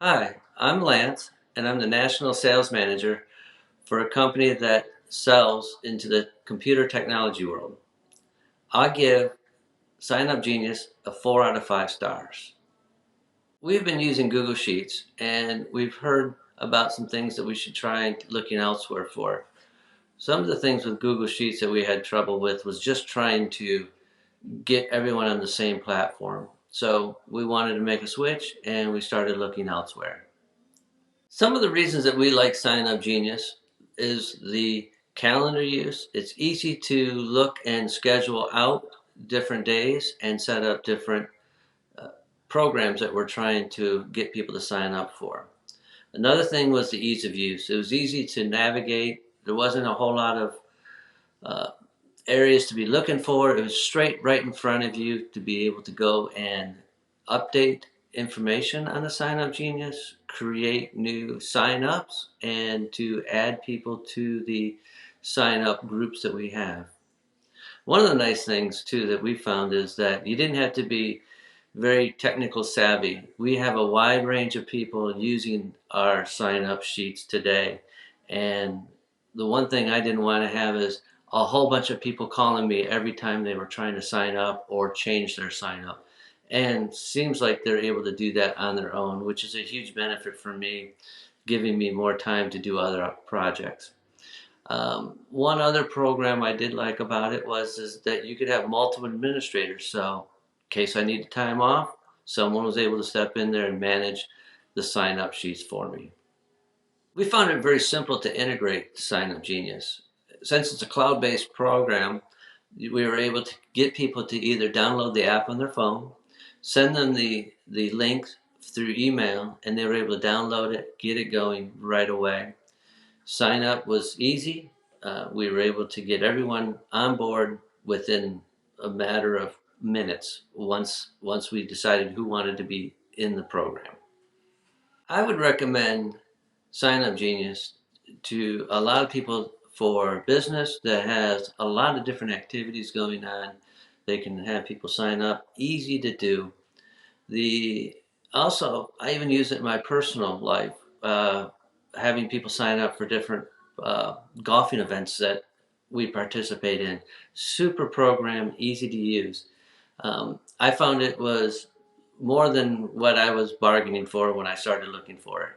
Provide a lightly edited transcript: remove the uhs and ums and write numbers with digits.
Hi, I'm Lance, and I'm the National Sales Manager for a company that sells into the computer technology world. I give SignUpGenius a 4 out of 5 stars. We've been using Google Sheets, and we've heard about some things that we should try looking elsewhere for. Some of the things with Google Sheets that we had trouble with was just trying to get everyone on the same platform. So we wanted to make a switch, and we started looking elsewhere. Some of the reasons that we like SignUpGenius is the calendar use. It's easy to look and schedule out different days and set up different uh, programs that we're trying to get people to sign up for. Another thing was the ease of use. It was easy to navigate. There wasn't a whole lot of uh, areas to be looking for. It was straight right in front of you to be able to go and update information on the Sign Up Genius, create new sign-ups, and to add people to the sign-up groups that we have. One of the nice things too that we found is that you didn't have to be very technical savvy. We have a wide range of people using our sign-up sheets today, and the one thing I didn't want to have is a whole bunch of people calling me every time they were trying to sign up or change their sign up. And seems like they're able to do that on their own, which is a huge benefit for me, giving me more time to do other projects. One other program I did like about it was is that you could have multiple administrators. So in case I need time off, someone was able to step in there and manage the sign up sheets for me. We found it very simple to integrate Sign Up Genius. Since it's a cloud-based program, we were able to get people to either download the app on their phone, send them the link through email, and they were able to download it, get it going right away. Sign up was easy. We were able to get everyone on board within a matter of minutes once we decided who wanted to be in the program. I would recommend Sign Up Genius to a lot of people for business that has a lot of different activities going on. They can have people sign up, easy to do. The Also, I even use it in my personal life, having people sign up for different golfing events that we participate in. Super program, easy to use. I found it was more than what I was bargaining for when I started looking for it.